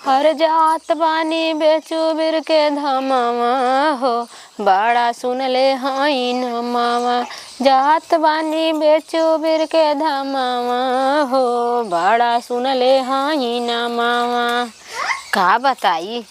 हर जात बानी बेचुबिर के धमावा हो, बड़ा सुन ले हई नमावा। जात बानी बेचुबिर के धमावा हो, बड़ा सुन ले हई नमावा। का बताई,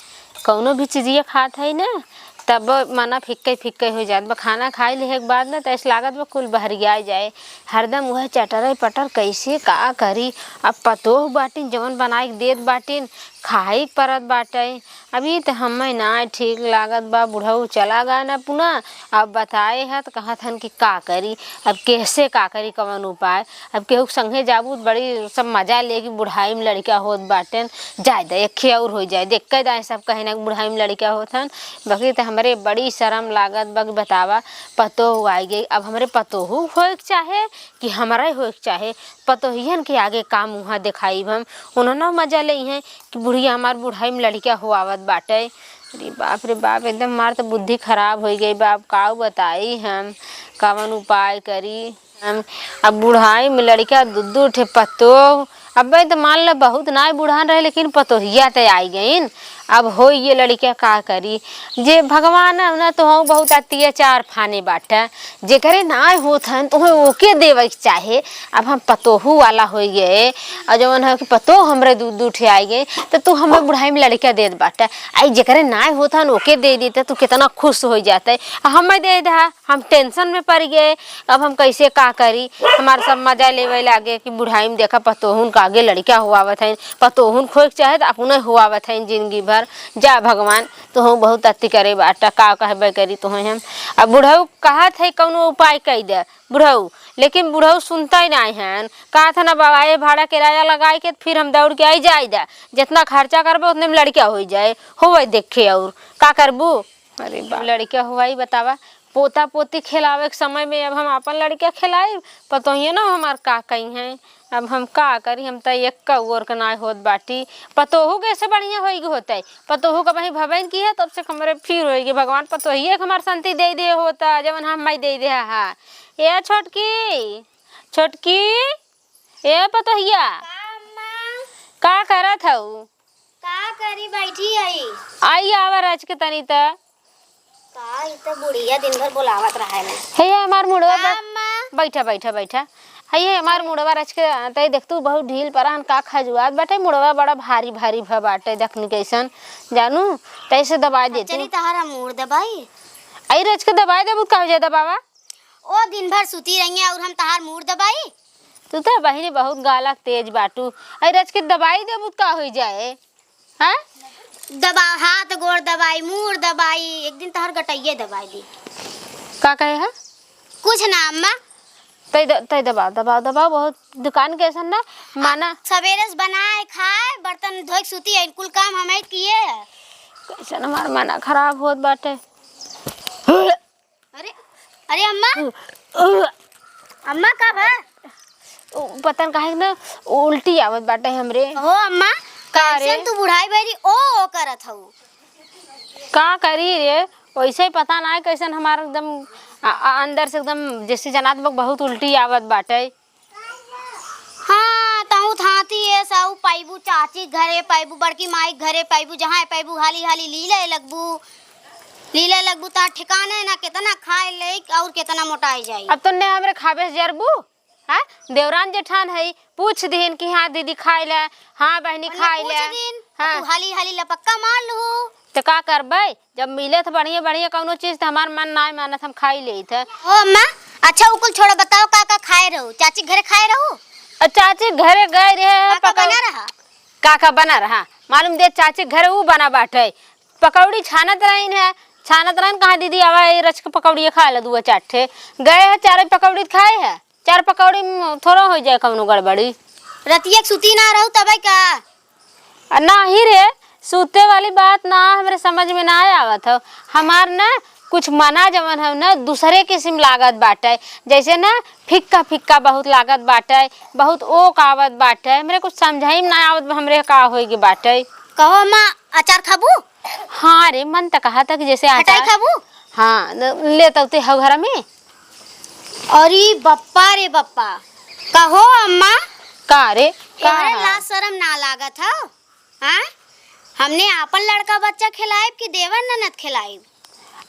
कौनो भी चीज़िया खात है ना तब माना फिक्के फिक्के हो जात बा। खाना खाई ले के बाद ना तो ऐसा लागत बा कुल बहरिया जाए, हरदम वह चटर पटर कैसे का करी। अब पतोह बाटिन जवन बनाए देत बाटिन खाई परत बाटे। अभी तो हमें ना ठीक लागत बा, बुढ़ऊ चला गया ना पुनः। अब बताए है तो कहत हन कि का करी, अब कैसे का करी, कवन उपाय। अब केहू संगे जाबू बड़ी सब मजा लेगी, बुढ़ाई में लड़का होत बाटन जाए दे एक और हो जाए देख के दाए सब कहे ना बुढ़ाई में लड़का होत हन। बाकी तो हमारे बड़ी शर्म लागत बा कि बतावा पतोह आई गई। अब हमारे पतोह होए के चाहे कि हमारा ही होए के चाहे, पतोहियन के आगे काम वहाँ दिखाई हम उन्होंने मजा ले हैं कि बुढ़िया हमार बुढ़ाई में लड़का हो आवत बाटे। अरे बाप रे बाप, एकदम मार तो बुद्धि खराब हो गई बाप। का बताई हम कवन उपाय करी हम। अब बुढ़ाई में लड़का दूध ठे पतोह। अब तो मान लो बहुत ना बुढ़ान रहे लेकिन पतोहिया तो आई गई। अब हो ये लड़का का करी, जे भगवान ना तो हम बहुत अत्याचार फाने बाटे। जे करे ना होत हन तो ओके देवे के चाहे। अब हम पतोहू वाला हो गए और जवन है कि पतोह हमरे दूध उठे आई गए तो तू हमें बुढ़ाई में लड़का देत बाटे। आई जे करे ना होत हन ओके दे देते तू कितना खुश हो जाते। हमें दे दे, हम टेंशन में पड़ गए। अब हम कैसे का करी, हमारे सब मजा लेवे लागे कि बुढ़ाई में देखा पतोहुन का आगे लड़का हुआवत है, पतोहुन खोए चाहे तो अपने हुआवत है जिंदगी भर। जा भगवान तो हम बहुत अति करे बाटा, का कहबे करी तो हम। अब बुढ़ऊ कहत है कौनो उपाय कई दे बुढ़ऊ, लेकिन बुढ़ऊ सुनता ही नहीं है। कहा था ना बाबा ये भाड़ा किराया लगाए के फिर हम दौड़ के आई जाए दा, जितना खर्चा करबो उतने में लड़का हो जाए हो देखे और का करबू। अरे लड़का हुआ ही बतावा, पोता पोती खिलावे के समय में अब हम अपन लड़का खिलाए पतोहिए ना हमार का कही हैं। अब हम का करी, हम तो एक कौर के ना होत बाटी। पतोहू कैसे बढ़िया होगी होते, पतोहू का वही भवन की है तब से हमारे फिर होगी। भगवान पतोहिए हमार शांति दे दे होता जवन हम मई दे दे। हाँ ये छोटकी छोटकी ए पतोहिया का करत हऊ, का करी बैठी आई आवर आज के तनी त का इत बुढ़िया दिन भर बुलावत रहा है। हे हमार मुड़वा बैठा बैठा बैठा है हमार मुड़वा रच के तई देख तू बहुत ढील परहन का खजुआत बाटे। मुड़वा बड़ा भारी भारी भ बाटे देखनी कैसन जानू तैसे दबाई देती। चली तहारा मुड़ दबाई आई रच के दबाई देबू का हो जाए दबावा। ओ दिन भर सुती रही और हम तहार मुड़ दबाई। तू तो बहिनी बहुत गालक तेज बाटू। आई रच के दबाई देबू का हो जाए। हां दबा हाथ गोड़ दबाई मुड़ दबाई, एक दिन तहार गटैये दबाई दी। का कहे है कुछ ना अम्मा, तई दबाओ दबाओ दबाओ। बहुत दुकान कैसन ना माना सवेरे से बनाए खाए बर्तन धोए सुती है, कुल काम हमें किए है। कैसन हमार माना खराब होत बाटे। अरे अरे अम्मा अम्मा का भा पतन काहे ना उल्टी आवत बाटे हमरे। हो अम्मा कैसन तू बुढ़ाई बैरी ओ करत हऊ। का करी रे वैसे ही पता ना कैसन हमारा एकदम अंदर से एकदम जैसे जनात बहुत उल्टी आवत बाटे। हाँ ताऊ थाती है साऊ पाइबू चाची घरे पाइबू बड़की माई घरे पाइबू जहाँ पाइबू हाली हाली लीले लगबू ता ठिकाने ना कितना खाए ले और कितना मोटाई जाई। अब तो ने हमरे खाबे जरबू। हां देवरान जेठान है पूछ दिन कि हां दीदी खाए ले, हां बहनी खाए ले। हां तू हाली हाली लपक्का मार लू तो का करबे जब मिले थ बढ़िया बढ़िया कौनो चीज तो हमार मन ना मानत हम खाई ले थे। ओ अम्मा अच्छा उकुल छोड़ बताओ का खाए रहू, चाची घरे खाए रहू। चाची घरे गए रे का बना रहा का बना रहा मालूम दे चाची घरे वो बना बाटे पकौड़ी छानत रहीन है। छानत रहन कहा दीदी आवा रच के पकौड़ी खा ले दुआ चाटे गए है चार पकौड़ी खाए है। चार पकौड़ी थोड़ा हो जाए कौनो गड़बड़ी। रतिया सुती ना रहू तब का ना ही रे सूते वाली बात ना हमरे समझ में ना आवत हो। हमार ना कुछ मना जवन है ना दूसरे किस्म लागत बाटे, जैसे ना फिक्का फिक्का बहुत लागत बाटे, बहुत ओक आवत बाटे। हमरे कुछ समझाई ना आवत हमरे का होई बाटे। कहो अम्मा अचार खाबू। हाँ रे मन तो कहा था कि जैसे अचार खाबू। हाँ ले तो घर में। अरे बप्पा रे बप्पा कहो अम्मा का रे का ला शर्म ना लागत है। हां हमने आपन लड़का बच्चा खिलाए कि देवर ननद खिलाए।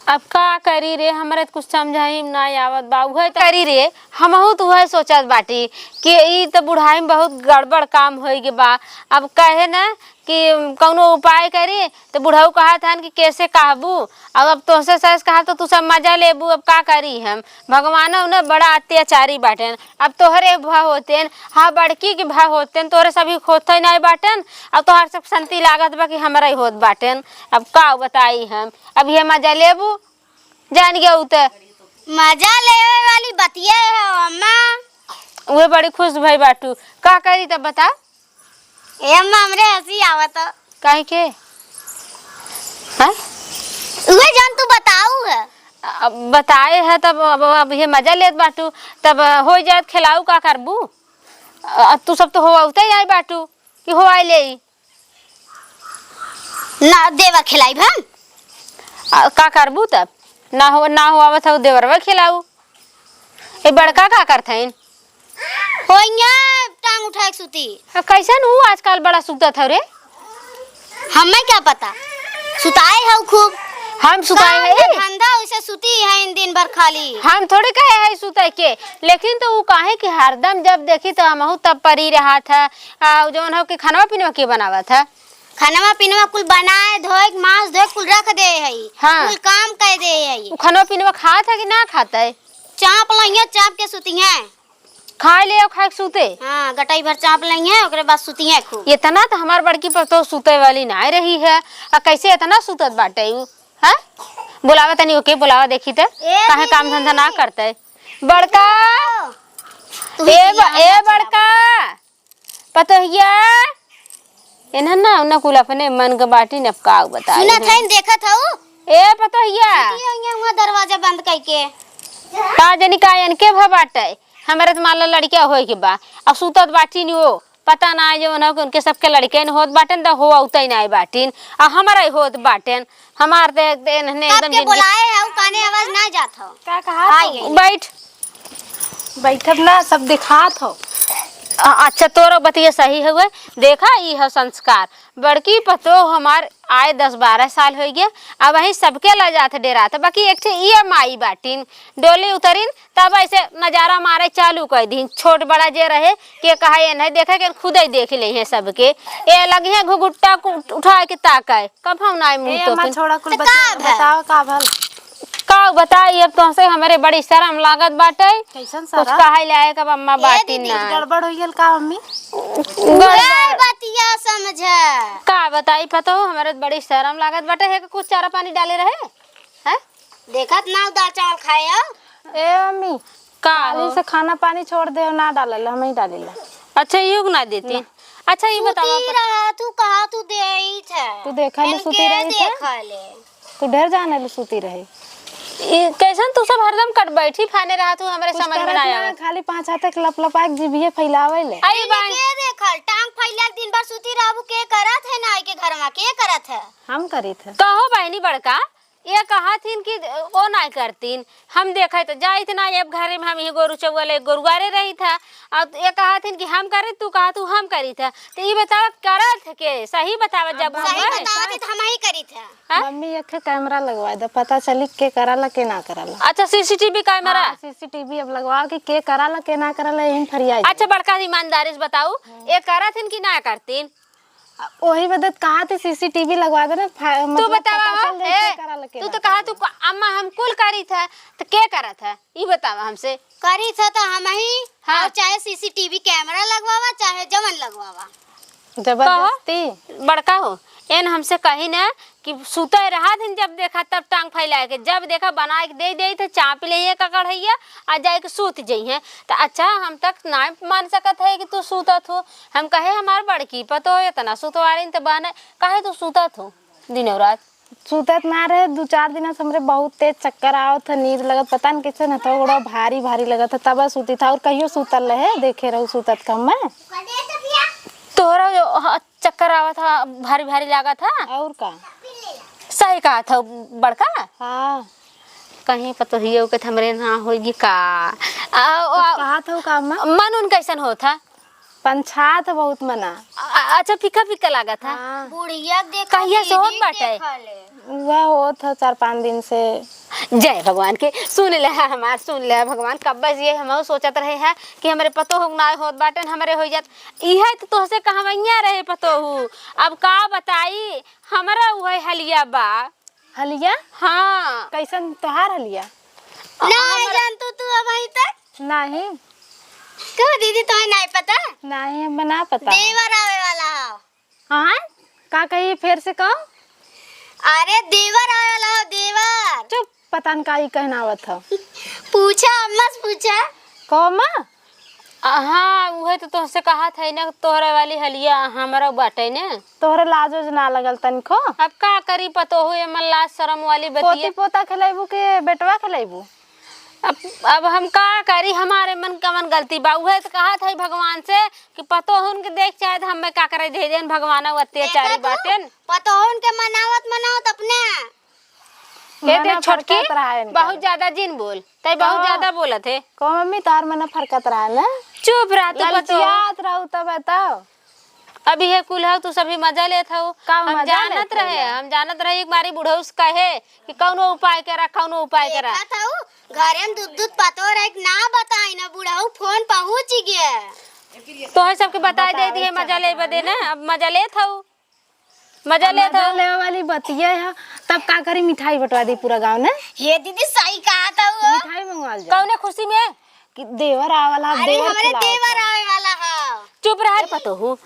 अब का करी रे, हमरे तो कुछ समझाई ना आवत बा। उहे त करी रे, हमहू तो उहे सोचत बाटी कि ई त बुढ़ाई में बहुत गड़बड़ काम होई के बा। अब कहे ना कि कौनो उपाय करी तो बुढ़ऊ कहा था कि कैसे कहबू। अब तोहसे सस कहा तो तू सब मजा लेबू। अब का करी हम, भगवान ने बड़ा अत्याचारी बाटन। अब तोहरे भा होतेन, हाँ बड़की के भा होतेन, तोहरे सभी खोते नहीं बाटन। अब तोहर सब संति लागत बा कि हमरा ही होत बाटन। अब का बताई हम, अब ये मजा लेबू जान गया उत मजा लेवे वाली बतिया है अम्मा। उहे बड़ी खुश भई बाटू। का करी तब बता। ए अम्मा हमरे हंसी आवत। काहे के हैं? उहे जान तू बताऊ है। अब बताए है तब अब ये मजा लेत बाटू। तब हो जात खिलाऊ का करबू। तू सब तो हो उते आई बाटू कि हो आई ले ना देवा खिलाई हम। का करबू तब ना हो आवत हो देवरवा खिलाऊ। ए बड़का का करथैन होइया टांग उठा के सुती। कैसन हूँ आजकल बड़ा सुतत हो रे। हमें क्या पता, सुताए है खूब। हम सुताए है धंधा उसे सुती है इन दिन भर खाली। हम थोड़े कहे है सुते के, लेकिन तो वो काहे कि हरदम जब देखी तो हमहू तब परी रहा था। जौन हो कि खाना पीना के बनावा था। खाना पीना कुल बनाए धोए मांस धोए कुल रख दे है। हाँ। कुल काम कर दे है। खाना पीना खाता कि ना खाता है। चाप लइया चाप के सुती है। खा ले खा के सूते। हाँ गटाई भर चाप लइया ओकरे बाद सुती है खूब। इतना तो हमार बड़की पर तो सुते वाली ना रही है। कैसे इतना सुतत बाटे उ हैं? बुलावा तनी ओके बुलावा देखी त काहे काम धंधा ना करते। बड़का ए बड़का पतोहिया एना ना उना कुल अपने मन के बाटी न का बता। सुना था देखत हूं। ए पतोहिया वहां दरवाजा बंद करके का जनी कायन के भ बाटे। हमरे तो माला लड़किया होय के बा। अब सुतत बाटी नी हो पता ना जो ना उनके सबके लड़के न होत बाटन त हो उतई ना बाटिन। आ हमारा ही होत बाटन। हमार ते ने एकदम के बुलाए है काने आवाज ना जात हो। का कहा बैठ बैठब ना सब दिखात हो। अच्छा तोरा बतिया सही हुए। देखा ई है संस्कार। बड़की पतो हमार आए 10-12 साल हो गया। अब वही सबके ला जात डेरा था। बाकी एक ठे ये माई बाटिन डोली उतरिन तब ऐसे नजारा मारे चालू कर दी। छोट बड़ा जे रहे के कहा ये नहीं देखे के खुद ही देख ले हैं सबके। ए लगी है घुघुट्टा उठा के ताकाए कब हम ना मुंह तो अम्मा छोड़ा कुल बताओ का भल का बताई। अब तो से हमारे बड़ी शर्म लागत बाटे। कैसन कुछ सारा कहे लायक अब अम्मा बाटी ना गड़बड़ हो गेल का मम्मी। बतिया समझ का बताई पता हो हमारे बड़ी शर्म लागत बाटे है कि कुछ चारा पानी डाले रहे हैं। देखत ना दाल चावल खाया। ए मम्मी का काली से खाना पानी छोड़ दे ना डालल हम ही डालेला। अच्छा युग ना देती। अच्छा ये बतावा सुती रहा तू कहा तू देई थे। तू देखा ले सुती रही था। देखा ले तू ढेर जाने ले सुती रही। कैसन तू सब हरदम कट बैठी खाने रहा तू हमरे समझ में ना आया। खाली 5 हाथ के लपलपा के जीभिए फैलावे ले। आई बाई के देखल टांग फैला के दिन भर सुती रहबू के करत है ना के घर में के करत है। हम करी थे कहो बहनी बड़का ये कहा थीन कि ओ ना करतीन। हम देखे तो जाइत ना अब घरे में हम ही गोरु चौगले गोरुआरे रही था। और ये कहा थीन कि हम करे तू कहा तू हम करी था। तो ये बतावा करत के सही बतावा जब सही बतावत तो हम ही करी थे। मम्मी एक कैमरा लगवा दे पता चली के कराला के ना कराला। अच्छा सीसीटीवी कैमरा सीसीटीवी अब लगवा के कराला के ना कराला यही फरियाई। अच्छा बड़का ईमानदारी से बताऊ ये करत कि ना करतीन। वही बदत कहा थी सीसीटीवी लगवा देना। तू बतावा तू तो कहा तू अम्मा हम कुल करी था तो क्या करा था ये बतावा हमसे। करी था तो हम ही। हाँ। और चाहे सीसीटीवी कैमरा लगवावा चाहे जवन लगवावा जबरदस्ती बड़का हो एन हमसे कही ना कि सुते रहा दिन जब देखा तब टांग फैला के जब देखा बना के दे दे थे चाप ले का कढ़ैया आ जाए के सूत जइहे। तो अच्छा हम तक ना मान सकत है कि तू सूतत हो। हम कहे हमार बड़की पतो हो इतना सुतवारी तो बने कहे तू सूतत हो दिन और रात। सुतत ना रहे 2-4 दिन से हमरे बहुत तेज चक्कर आवत था नींद लगत पता नहीं कैसे न था बड़ा भारी भारी लगत था तब सूती था। और कहियो सूतल रहे देखे रहू सूतत कम में तोहरा जो चक्कर आवा था भारी भारी लगा था और का सही कहा था बड़का। हाँ कहीं पतो हियो के हमरे ना होगी का कहा था का अम्मा। मन उन कैसन होता पंचायत बहुत मना। अच्छा फीका फीका लगा था। हाँ बुढ़िया देख कहिया से होत बाटे? वह होत है 4-5 दिन से। जय भगवान के सुन ले है हमार, सुन ले भगवान। कब बस ये हम सोचत रहे हैं कि हमारे पतो हो ना होत बाटे हमारे हो जात। इहे तो तोहसे कहवैया रहे पतो हूँ। अब का बताई हमारा वह हलिया बा। हलिया? हाँ कैसन तोहार हलिया? नहीं जानतो तू अब वहीं तक? नहीं क्यों दीदी तुम्हें नहीं पता? नहीं हमें ना पता। देवर आवे वाला हो। हाँ का कहिए फिर से कहो। अरे देवर आवे वाला हो, देवर। चुप, पता न का ही कहना आवत था। पूछा अम्मा से पूछा। कहो माँ। हाँ वह तो तुमसे कहा था ना तोहरे वाली हलिया हमारा बाटे ने। तोहरे लाजो ना लगल तनिको। अब का करी पतो हुए मन लाज शरम वाली पोती बतिया। पोता खिलाइबू के बेटवा खिलाइबू? अब हम का करी हमारे मन का मन गलती बा। उहे तो कहा था भगवान से कि पतो उनके देख चाहे तो हमें का करे दे देन भगवान अत्याचारी बाटेन। पता हो उनके मनावत अपने। कहते मना छोटकी फरकत रहा है इनका। बहुत ज्यादा जिन बोल तय बहुत ज्यादा बोलत है। कहो मम्मी तार मना फरकत रहा है ना। चुप रहा तू पतो। ललचियात रहू तब बताओ। अभी है कुल है तू सभी मजा लेत हो। का हम मजा जानत लेत रहे हइया? हम जानत रहे एक बारी बुढ़ऊस कहे कि कौनो उपाय करा कौनो उपाय करा। देखा था वो, घरे में दूध पतो रहे ना बताई ना बुढ़ाऊ फोन पहुंच गया। तो है सबके बताई दे दिए मजा ले बदे ना। अब मजा लेत हो मजा लेत हो। लेवे वाली बतिया है। तब का करी मिठाई बंटवा दी पूरा गांव ने। ये दीदी सही कहा था वो। मिठाई मंगवाल जा कौने खुशी में कि देवर आवाला अरे देवर हमारे खिलावत देवर है। आवे वाला है। चुप रहा पतो हूँ।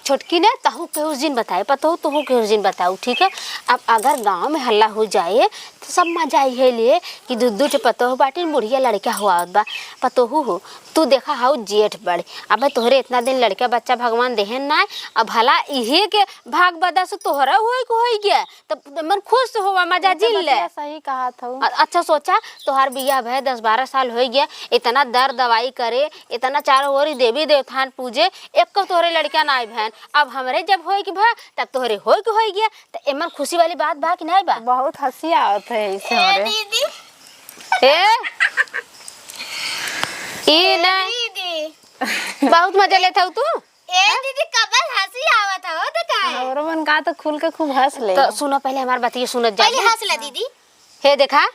छोटकी ने तहु के उस दिन बताए पतो तहु के उस दिन बताऊ ठीक है। अब अगर गांव में हल्ला हो जाए तो सब मजा है लिए कि दूध पतो बाटी बुढ़िया लड़का हुआ बा पतो हो। तू देखा हाउ जेठ बड़े अब तोहरे इतना दिन लड़का बच्चा भगवान देहन ना। अब भला इहे के भाग बदा से तोहरा हो गया तो मन खुश होवा मजा जिल ले। सही कहा था। अच्छा सोचा तोहार बियाह भय 10-12 साल हो गया। इतना दर दवाई करे इतना चारों ओर देवी देवतान पूजे एक को तोहरे लड़का ना बहन। अब हमरे जब होए कि भा तब तोहरे होए के होई गया तो एमन खुशी वाली बात बा कि नहीं बा। बहुत हंसी आवत है इसे हमरे। दीदी ई ना दीदी बहुत मजा लेता तू। दीदी कबल हंसी आवत हो तो का और मन का तो खुल के खूब हंस ले। तो सुनो पहले हमार बतिए सुनत जा। पहले हंस ले दीदी। हे देखा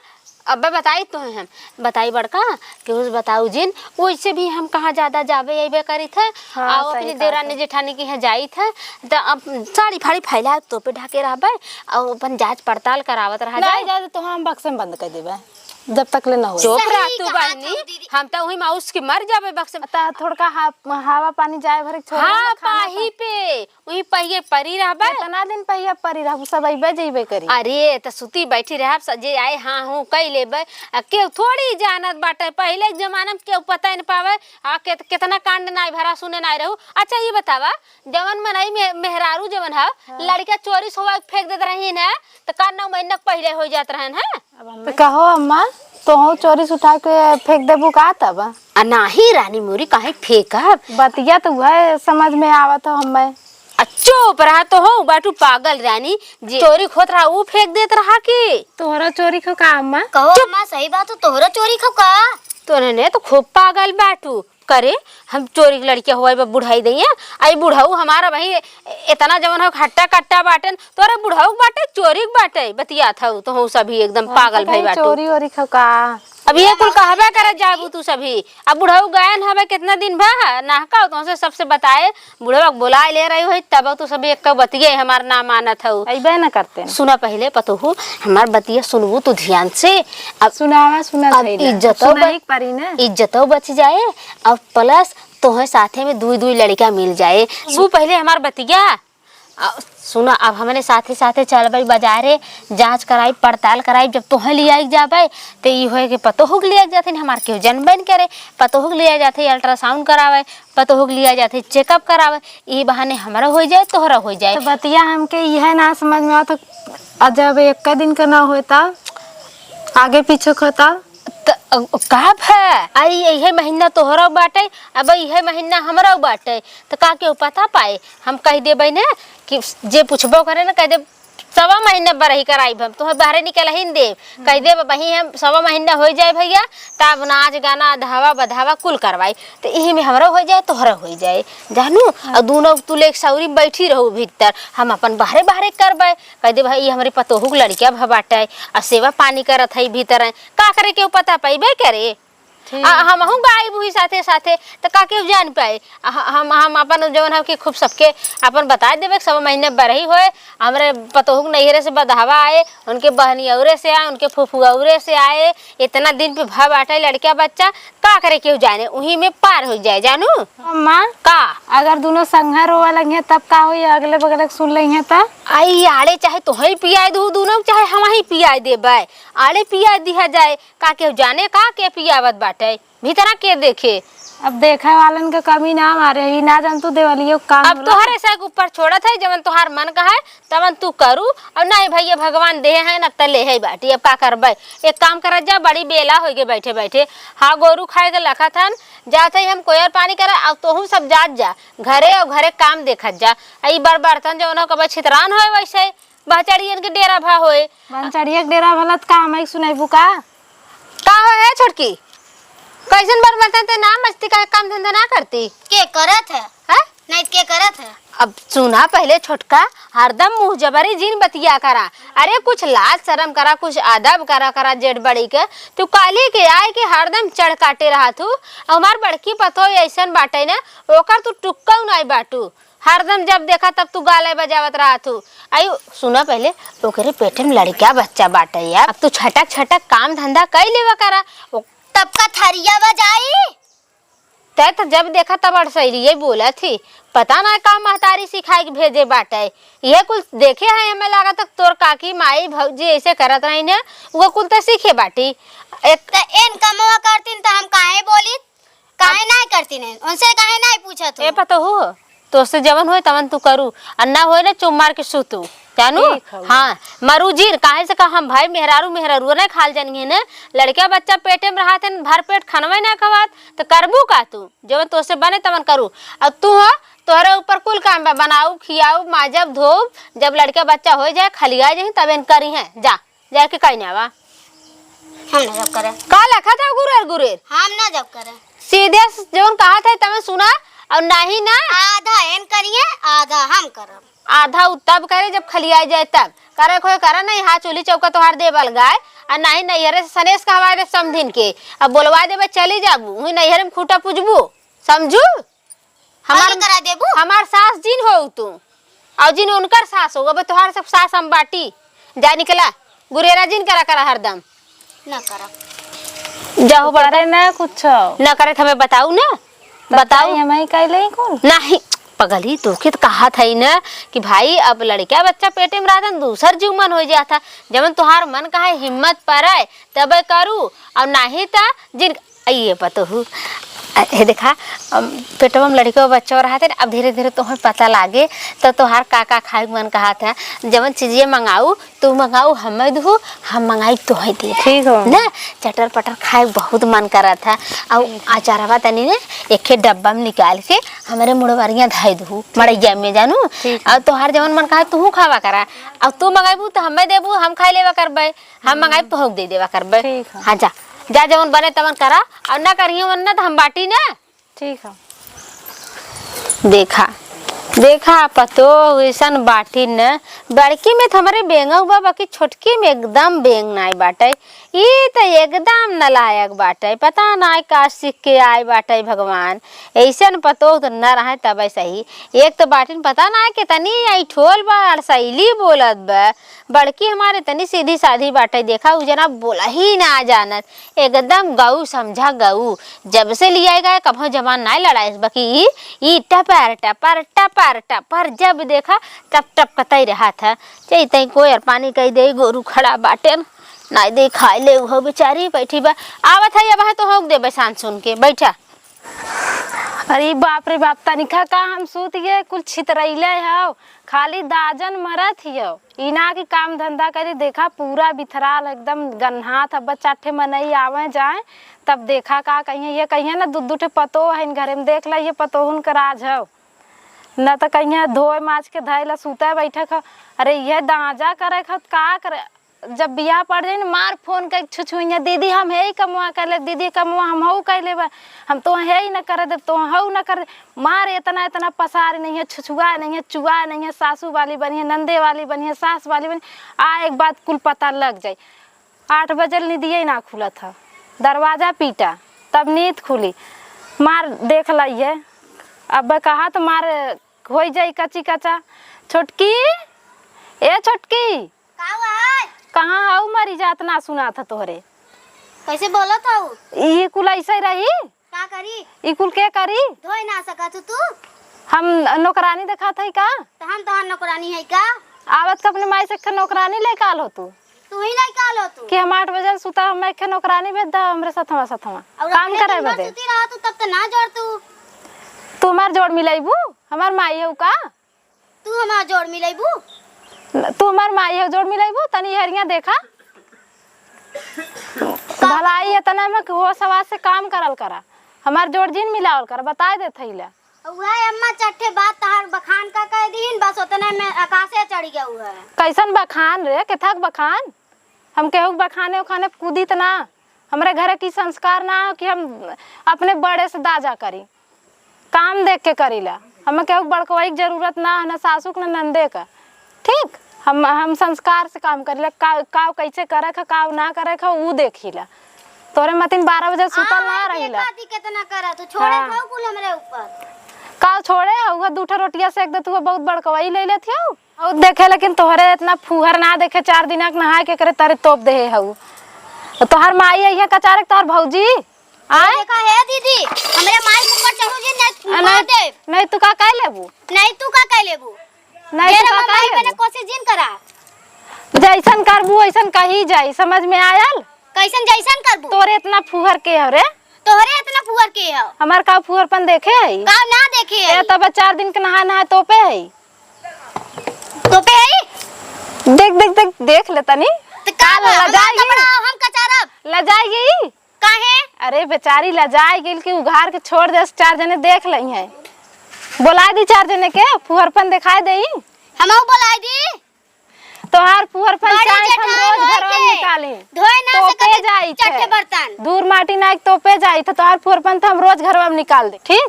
अब बताई तो हम बताई बड़का कि उस बताऊ जिन वैसे भी हम कहाँ ज्यादा जावे अबे करी थे। हाँ, और सही अपनी कहा देवरानी जेठानी के यहाँ जाई थे तो अब साड़ी फाड़ी फैला तो पे ढके रहबे और अपन जांच पड़ताल करावत रहा जाए। नहीं जाए तो हम बक्से में बंद कर देबे जब तक ले ना हो। चुप रह सही तू कहा बहनी तू दीदी। हम तो वही माउस के मर जाबे बक्से में। ता थोड़ा हवा पानी जाए भर छोड़ हाँ पाही पे वही पहिए परी रहबे। कितना दिन पहिया परी रहू सब अइबे जइबे करी। अरे तो सुती बैठी रह सजे आए हाँ हूँ कई लेबे के थोड़ी जानत बाटे। पहले के जमाना में केहू पता नहीं पावे कितना कांड नाई भरा सुने नाई रहू। अच्छा ये बतावा जवन मनाई मेहरारू जवन है लड़का चोरी सोवा फेंक देत रही ना तो का 9 महीना पहले हो जात रहन है। तो कहो अम्मा तो हो चोरी से उठा के फेंक देबू का तब? नाही रानी मोरी काहे फेंकब। बतिया तो वह समझ में आवत हो हमें। चुप रहा तो हो बाटू पागल रानी चोरी खोत रहा वो फेंक देत रहा की तोहरा चोरी खो का अम्मा? कहो अम्मा सही बात हो तोहरा चोरी खो का। तोने तो खूब पागल बाटू करे हम चोरी की लड़किया हुआ बुढ़ाई दैया आई बुढ़ाऊ हमारा भाई इतना जवन हो खट्टा कट्टा बाटन तोरा बुढ़ाऊ बाटे चोरी बाटे बतिया था तो हो सभी एकदम पागल भाई बाटू। चोरी ओरी खो का अब ये कुल कहबे करे जाबू तू सभी। अब बुढ़ाऊ गायन हवे कितना दिन भा नाहका तो से सबसे बताए बुढ़वा बुलाए ले रही हो तब तू सभी एक बतिये हमार ना मानत हो अइबे न करते। सुना पहले पतो हो हमार बतिया सुनबू तू ध्यान से। अब सुनावा सुना अब इज्जतो बच जाए अब प्लस तोहे साथे में 2 लड़का मिल जाए। वो पहले हमार बतिया सुना। अब हमारे साथे साथे चलबे बाजारे जांच कराई पड़ताल कराई जब तोहे लिया जाबे तो ये होए के पतो हो लिया जाते हमार केहू जनबे न करे पतो हो लिया जाते अल्ट्रासाउंड करावे पतो हो लिया जाते चेकअप करावे ये बहाने हमारा हो जाए तोहरा हो जाए। तो बतिया हमके यह ना समझ में आता जब एक दिन का ना होता आगे पीछे खोता कब है अरे यही महीना तोहरा बाटे अब यही महीना हमारा बाटे तो का के पता पाए हम कह देबे ना कि जे पूछबो करे ना कह दे सवा महीना बरही कराई हम तुम्हें बाहरे निकल ही दे कह दे वही हम सवा महीना हो जाए भैया तब नाच गाना धावा बधावा कुल करवाई तो यही में हमारा हो जाए तोहरा हो जाए जानू और दोनों तू ले सौरी बैठी रहू भीतर हम अपन बाहरे बाहरे करबे कह दे भाई हमारे पतोहू लड़किया भबाटे और सेवा पानी करत है भीतर का करे के पता पैबे करे हम गाय बुही साथे साथे तो का के जान पाए हम अपन जवन है कि खूब सबके अपन बता देवे सब महीने बरही होए हमरे पतोहू नैहरे से बधावा आए उनके बहनी औरे से आए उनके फूफू औरे से आए इतना दिन पे भा बाटे लड़किया बच्चा का करे के जाने उही में पार हो जाए जानू अम्मा का अगर दोनों संघा रोवा लगे तब का होई अगले बगले सुन लही तब आई आड़े चाहे तो ही पियाए दू दोनों चाहे हम ही पियाए देबे आड़े पिया दिया जाए का के जाने का के पियावत बाटे भीतरा के देखे अब देखे वालन के कमी ना मारे ही ना जान तू देवलियो काम अब तोहर ऐसा ऊपर छोड़त है जवन तोहार मन का है तवन तू करू और नहीं भैया भगवान दे है न तले है बाटी अब का करबे एक काम कर जा बड़ी बेला हो गए बैठे बैठे हाँ गोरू खाए के लखा था जाते ही हम कोयर पानी करा अब तोहू सब जात जा घरे और घरे काम देखत जा आई बार बर्तन जवन कब छितरान हो वैसे बहचड़ियन के डेरा भा होए बंचड़िया के डेरा भलत काम है सुनाइबू का है छोटकी कैसन बार बताते ना मस्ती का काम धंधा ना करती के करत है नहीं के करत है अब सुना पहले छोटका हरदम मुंह जबरी जीन बतिया करा अरे कुछ लाज शर्म करा कुछ अदब करा जेठ बड़ी के तू काली के आए के हरदम चढ़ काटे रहा तू हमार बड़की पतो ऐसन बाटे ना ओकर तू टुक्का नहीं बाटू हरदम जब देखा तब तू गाले बजावत रहा तू आई सुना पहले ओकरे पेटे में लड़किया बच्चा बाटे यार अब तू छटक छटक काम धंधा कई लेवा करा तब का थरिया बजाई तै तो जब देखा तब अड़सैली यही बोला थी पता ना का महतारी सिखाई के भेजे बाटे ये कुल देखे है हमें लगा तक तोर काकी माई भौजी ऐसे करत रही ने वो कुल तो सीखे बाटी एक इन कमवा करतीन तो हम काहे बोली काहे नहीं करती ने उनसे काहे नहीं पूछा तू ए पता हो तो से जवन होए तवन तू करू अन्ना होए ना चुम मार के सुतू जानू हाँ मरू जीर काहे से का हम भाई मेहरारू ना खाल जानी है ना लड़का बच्चा पेटे में रहा थे भर पेट खनवे ना खवात तो करबू का तू जब तो से बने तवन करू अब तू हो तोहरे ऊपर कुल काम बा बनाऊ खियाऊ माजब धोब जब लड़का बच्चा हो जाए खलिया जाए तब इन करी है जा जाके कहीं ना वा हम ना जब करे का लखा था गुरेर हम ना जब करे सीधे जवन कहा था तमें सुना और नहीं ना आधा इन करिए आधा हम करब आधा तब करे जब खलिया जाए तब करे कोई करा नहीं हाथ चूल्ही चौका तोहार देवल गाय और नहीं नैहरे से सनेस कहवा दे समधिन के अब बोलवा देबे चली जाबू हुई नैहरे में खूटा पूजबू समझू हमार करा देबू हमार सास जिन हो तू और जिन उनकर सास हो अब तोहार सब सास हम बाटी जा निकला गुरेरा जिन करा हरदम ना करब जाओ बड़ा ना कुछ न करे तो हमें बताऊ ना बताओ हमें कहले कौन नहीं पगली तोके तो कहा था ही ना कि भाई अब लड़का बच्चा पेटे में रहता दूसर जीव मन हो जाता जब तुहार मन का है हिम्मत पर है तब करू और नहीं था जिन ये पता हूँ देखा पेटवा में लड़के बच्चा रहते अब धीरे धीरे तुम्हें पता लागे तो तोहार काका खाए मन कहा था जब चीजें मंगाऊ तू मंगाऊ हमें दू हम मंगाई तो है दे ठीक हो ना चटर पटर खाए बहुत मन करा था और अचारवा तनी ने एक डब्बा में निकाल के हमारे मुड़वरिया धाई दू मड़ैया में जानू और तोहार जवन मन कहा तू खावा करा और तू मंगाबू तो हमें देबू हम खाई लेवा करबे हम मंगाई तो हम दे देवा करबे हाँ जा जा जवन बने तवन करा और ना करिए वरना तो हम बाटी ना ठीक है देखा पतो ऐसन बाटी न बड़की में तो हमारे बेंगा हुआ बाकी छोटकी में एकदम बेंग नाई बाटे ये तो एकदम नलायक बाटे पता ना का सीख के आए बाटे भगवान ऐसा न पतो तो न रहे तब सही एक तो बाटी पता ना कि तनी आई ठोल बा सैली बोलत बा बड़की हमारे तनी सीधी साधी बाटे देखा उ जना बोला ही ना जानत एकदम गऊ समझा गऊ जब से लिया गए कभो जवान ना लड़ाई बाकी ई टपर टपर टपर टपर जब देखा टप टप कतई रहा था चाहे कोई पानी कही दे गोरू खड़ा बाटे ना दे खाए ले हो बेचारी बैठी बा आवत है अब तो होक दे बसान सुन के बैठा अरे बाप रे बाप तनिखा का हम सूत गए कुल छितरैले हो खाली दाजन मरत हियो इना की काम धंधा करी देखा पूरा बिथराल एकदम गन्हात अब चाठे मनई आवे जाए तब देखा का कहिए ये कहिए ना दूध दूठे पतो है इन घरे में देख ला ये पतोहुन का राज हो न तो कहीं धोए माज के धैला सूता बैठे ख। अरे यह दाजा करे ख का करे, जब बियाह पड़ जाए ना मार फोन कर छुछुइया दीदी हम है ही कमुआ कर ले, दीदी कमुआ हम हऊ कर ले, हम तो है ही न कर दे, तो हऊ न कर दे। मार इतना इतना पसार नहीं है, छुछुआ नहीं है, चुआ नहीं है, सासू वाली बनी है, नंदे वाली बनी है, सास वाली बनी। एक बात कुल पता लग जाए। 8 बजे नींदिए ना खुला था, दरवाजा पीटा तब नींद खुली। मार देख लाइए अब कहा तो मार हो जाई कच्ची कच्चा। छोटकी ए छोटकी का हुआ है? कहाँ आऊ मरी जात ना सुना था तोहरे। कैसे बोला था वो? ई कुल ऐसे रही, का करी? ई कुल के करी? धोए ना सका तू? हम नौकरानी देखा था का? तो हम तोहार नौकरानी है का? आवत का अपने माई से नौकरानी ले काल हो तू ही नहीं काल हो तू कि हम 8 बजे सुता हम के नौकरानी भेज दा हमरे साथवा काम करे बदे। सुती रहा तू तब तो ना जोड़ तू हमार जोड़ मिलाइबू, हमार माई है का? तू हमार जोड़ मिलाइबू? तू हमार माई है जोड़ मिलाइबू। तनी हरिया देखा भलाई है तना में हो सवाल से काम करल करा, हमार जोड़ जिन मिलावल कर बता दे थैला। वह अम्मा चट्टे बात तहार बखान का कह दीन, बस उतने में आकाशे चढ़ गया हुआ है। कैसन बखान रे, केथक बखान? हम केहू बखाने उखाने कूदी त ना, हमरे घरे की संस्कार ना हो कि हम अपने बड़े से दाजा करी, काम देख के करीला। हमें केहू बड़कवाई की जरूरत ना है, ना सासू न नंदे का। ठीक, हम संस्कार से काम करीला। काव कैसे करे खा काव ना करे खा ऊ देखीला। तोरे मतिन 12 बजे सुतल ना रहीला। कितना करा तू छोड़े हाँ। खाओ कुल हमरे ऊपर काव छोड़े हुआ 2 रोटिया सेक दे तू बहुत बड़कवाई ले लेती हो और देखे, लेकिन तोहरे इतना फुहर ना देखे। 4 दिन नहा के करे तारे तोप दे हऊ। तोहर माई है कचारक तोहर भौजी आए देखा है दीदी हमरे माई ऊपर चढ़ो जी नहीं मार दे। नहीं तू का कह लेबू, नहीं तू का कह लेबू, नहीं तू का कह मैंने लेबू। कोशिश जिन करा जैसन करबू वैसन कही जाई, समझ में आयल? कैसन जैसन करबू? तोरे इतना फुहर के हो रे, तोहरे इतना फुहर के है हमार का फुहरपन देखे है का ना देखे है? ए तब 4 दिन के नहा तोपे है। तो पे है देख देख देख देख ले तनी तो का लजाई हम कचारब लजाई काहे? अरे बेचारी लजाई गेल कि उघार के छोड़ दे। 4 जने देख लई है, बोला दी 4 जने के फुहरपन दिखाई देई। हमहु बोलाई दी तोहार फुहरपन बड़ी चाहे हम जेठान रोज होय घर के में निकाली धोए ना तोपे सकते जाई चट्टे बर्तन दूर माटी ना तोपे जाई तो तोहार फुहरपन तो हम रोज घर में निकाल दे। ठीक,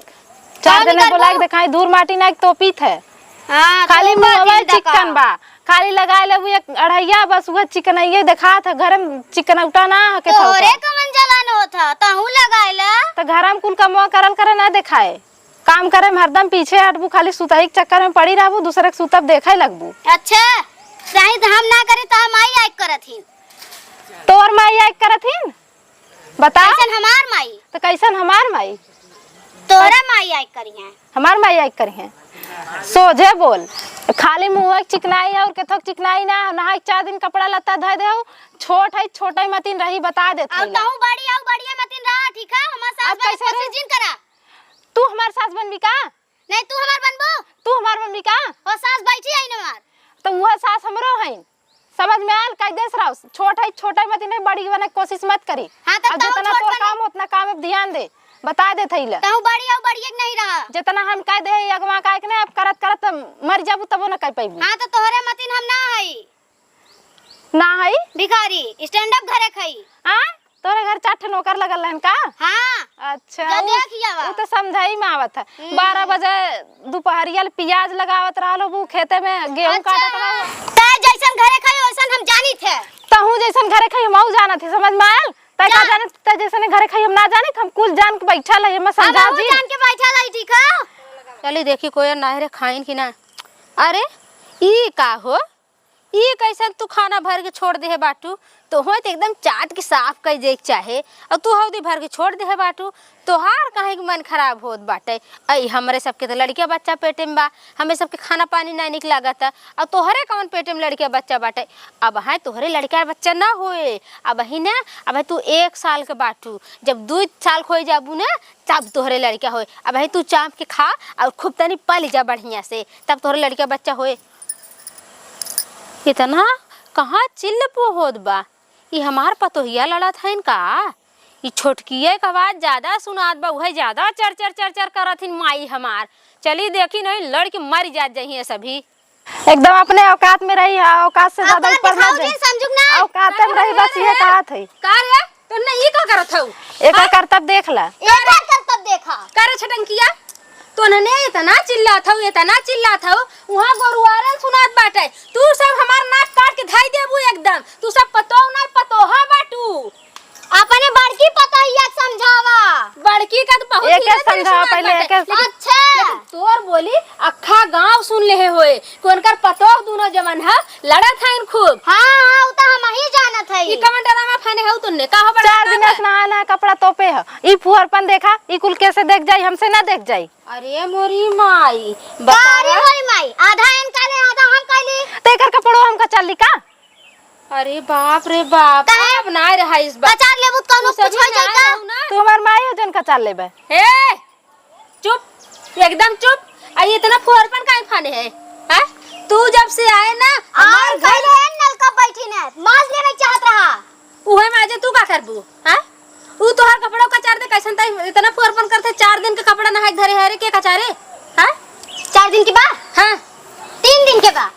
4 जने निकाल बोला दो। दिखाई दूर माटी ना तोपी थे। हां खाली मुंहवा चिकन बा, खाली लगा लेबू एक अढ़ैया बस वह चिकनइये देखा था। घर में चिकन उठा ना के था तोरे कमन जलन होता तहु लगाइला तो घर में कुल कमवा करल करे ना दिखाए। काम करे में हरदम पीछे हटबू, खाली सुतही के चक्कर में पड़ी रहबू, दूसरे के सुतब देखे लगबू। अच्छा सही तो हम ना करे तो हम आई आइक करथिन। तोर माई आइक करथिन बता कैसन हमार माई तो कैसन हमार माई? तोरा माई आइक करी है? हमार माई आइक करी है। सोझे बोल, खाली मुंह चिकनाई है और केथक चिकनाई ना नहा 4 दिन कपड़ा लत्ता धो दे। छोट है छोटा मतीन रही बता दे और तहु बड़ी आउ बढ़िया मतीन रहा। ठीक है हमार सास अब कैसे कोशिश जिन करा। तू हमार सास बनबी का? नहीं तू हमार बनबो, तू हमार बनबी का? और सास बैठी आई न मार तो वह सास हमरो है, समझ में आयल? कह देस रहो छोट है छोटा मतीन है, बड़ी बने कोशिश मत करी। हां तब अब जितना तोर काम उतना काम में ध्यान दे, बता दे थैला। तहु बड़ी आउ बढ़िया नहीं रहा। जितना हम कह दे अगवा काहे के ना अब करत करत मर जाबू तबो ना कह पाइबू। हां तो तोहरे मतीन हम ना हई ना है भिखारी स्टैंड अप घरे खई। हां तोरे घर 4 नौकर लगल रहन का? हां अच्छा जा देखिया बा। वो तो समझाई में आवत है। 12 बजे दोपहरिया प्याज लगावत रहलो बू खेते में गेहूं काटत रहलो। तै जैसन घरे खई वैसन हम जानी थे। तहू जैसन घरे खई हमहू जाना थी, समझ में आयल? तै का जाने तै जैसन घरे खई हम ना जानी, हम कुल जान के बैठा लई। मैं समझा जी जान के बैठा लाई। ठीक है चली देखी कोई नाहरे खाइन कि ना। अरे ई का हो, ई कैसन तू खाना भर के छोड़ दे है बाटू? तो हो तो एकदम चाट के साफ कर दे चाहे और तू हौदी भर के छोड़ दे है बाटू। तोहार काहे के मन खराब होत बाटे? आई हमरे सबके तो लड़किया बच्चा पेटे में बा, हमें सबके खाना पानी नहीं निक लागता और तोहरे कौन पेटे में लड़किया बच्चा बाटे? अब है तोहरे लड़का बच्चा ना होए, अब ही ना अब तू 1 साल के बाटू, जब 2 साल खोई जाबू ना तब तोहरे लड़का होए। अब है तू चाप के खा और खूब तनी पल जा बढ़िया से, तब तोहरे लड़का बच्चा होए। इतना कहाँ चिल्ल होत बा? ये हमार पतोहिया लड़त है इनका, ई छोटकिए का आवाज ज्यादा सुनात बा, उहे ज्यादा चर चर चर चर करथिन माई हमार। चली देखी नहीं लड़ के मर जात जही सभी। एकदम अपने औकात में रही है, औकात से ज्यादा ऊपर मत दिखाओ जाई। जी समझुक ना औकात में रही बस ये कहत है। का रे तो नहीं का करत हऊ एक करतब देख ला। एक बार कर तब देखा करे छटंकिया तो नने इतना चिल्लात हऊ, इतना चिल्लात हऊ, वहां गोरुआरन सुनात बाटे। तू सब हमार नाक काट के धाई देबू एकदम। तू सब पतो ना पतोहा बाटू। अपने बड़की पतोहिया समझावा। बड़की का तो बहुत एक धीरे-धीरे समझावा सुनात पहले, बाटे। एक अच्छा तोर बोली अखा गांव सुन ले होए कोनकर पतो दोनों जमन है लड़त है खूब। हाँ हाँ उ त हम ही जानत है। ई कमेंट ड्रामा फाने है तुन्ने का हो बड़ा 4 दिन से नहाना कपड़ा तोपे है। ई फुहरपन देखा, ई कुल कैसे देख जाई, हमसे ना देख जाई। अरे मोरी माई बारी होई माई आधा इन काले आधा हम काली। तेकर कपड़ो हमका चली का? अरे बाप रे बाप अब ना रहा इस बार बचा लेबू कनो कुछ हो जाई का। तू हमार माई हो जन का चल लेबे। हे चुप एकदम चुप। आई इतना फुहरपन काहे फाने है हैं? तू जब से आए ना हमार घर है नलका बैठी ने माज लेने चाहत रहा। उहे में आज तू का करबू हैं? ऊ तोहर कपड़ों का चार दे कैसन त इतना फुहरपन करते 4 दिन के कपड़ा नहाए धरे हरे के कचारे हैं? 4 दिन के बाद हां 3 दिन के बाद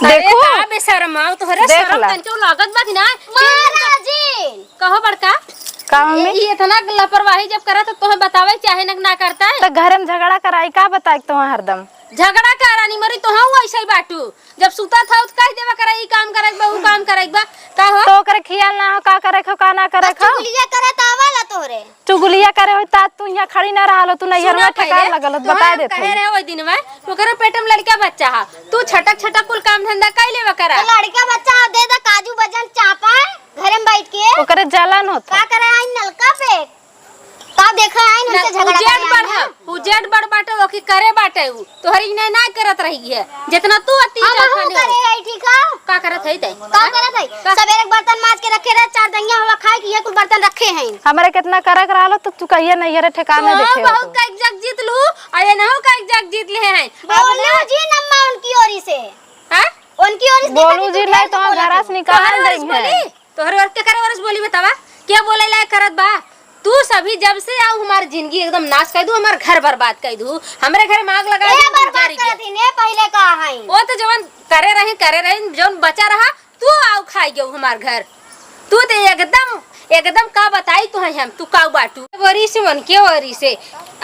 देखो का बेशरम आओ तोहरे देख शरम ला। तनके लागत बा कि ना महाराज जी कहो बड़का का मम्मी ये इतना लापरवाही जब करा तो तोहे बतावे चाहे ना करता है। तो घर में झगड़ा कराई का बताई तो हरदम। झगड़ा करानी मरी तो हम ऐसे ही बाटू जब सुता था तो कह देवा करा ई काम करे बा ऊ काम करे बा का हो तो ओकरे खियाल ना हो, का करे खो का ना करे खो। चुगलिया करे त आवाला तोहरे। चुगलिया करे हो ता तू यहाँ खड़ी ना रहलो, तू नैहर में ठेका लगल बता देत कहे रहे ओई दिन में ओकरे पेट में लड़का बच्चा हा तू छटक छटक कुल काम धंधा कर लेवा करा। तो लड़का बच्चा दे दे काजू बजन चापा घर में बैठ के ओकरे जलन होता। का करे आई नलका पे का देखा आई हमसे झगड़ा उजेड करे बढ़ उजेड बढ़ बाटे ओकी करे बाटे ऊ तोहरी ने ना करत रही है जितना तू अति हम जात हम खाने करे आई ठीक है का करत है तै का करत है सवेरे बर्तन माज के रखे रहे 4 दंगिया हवा खाए कि ये कुल बर्तन रखे हैं। हमारे कितना करक रहलो तो तू कहिए नैहर ठेकाने देखे हो बहुत तू। का जग जीत लू अरे ना का जग जीत ले हैं बोलू जी नम्मा उनकी ओरी से हैं उनकी ओरी से बोलू जी नहीं तो घर से निकाल तोहरे देंगे। बोली तोहरे और के करे वरस बोली बतावा क्या बोले लायक करत बा। तू सभी जब से आओ हमारी जिंदगी एकदम नाश कर दू हमार घर बर्बाद कर दू हमरे घर में आग लगा ए दू बर्बाद जारी के। करत ही ने पहले का है वो तो जवन करे रहे जवन बचा रहा तू आओ खाई गयो हमार घर। तू तो एकदम का बताई तो है हम तू का बाटू वरी से मन के वरी से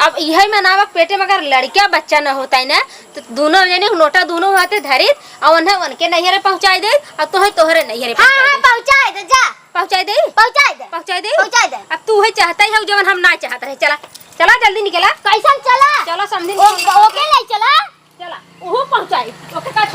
अब यही मनावा पेटे में अगर लड़का बच्चा न होता है ना तो दोनों जने नोटा दोनों हाथे धरित और उन्हें उनके नैहरे पहुंचाई दे और तोहरे नैहरे हां पहुंचाए दे जा पहुंचाई दे पहुंचाए दे पहुंचाई दे पहुंचाए दे। अब तू है चाहता ही हो जवन हम ना चाहता है। चला चला जल्दी निकला कैसन चला चलो समझी ओके ले चला चला वो पहुंचाई ओके का छोड़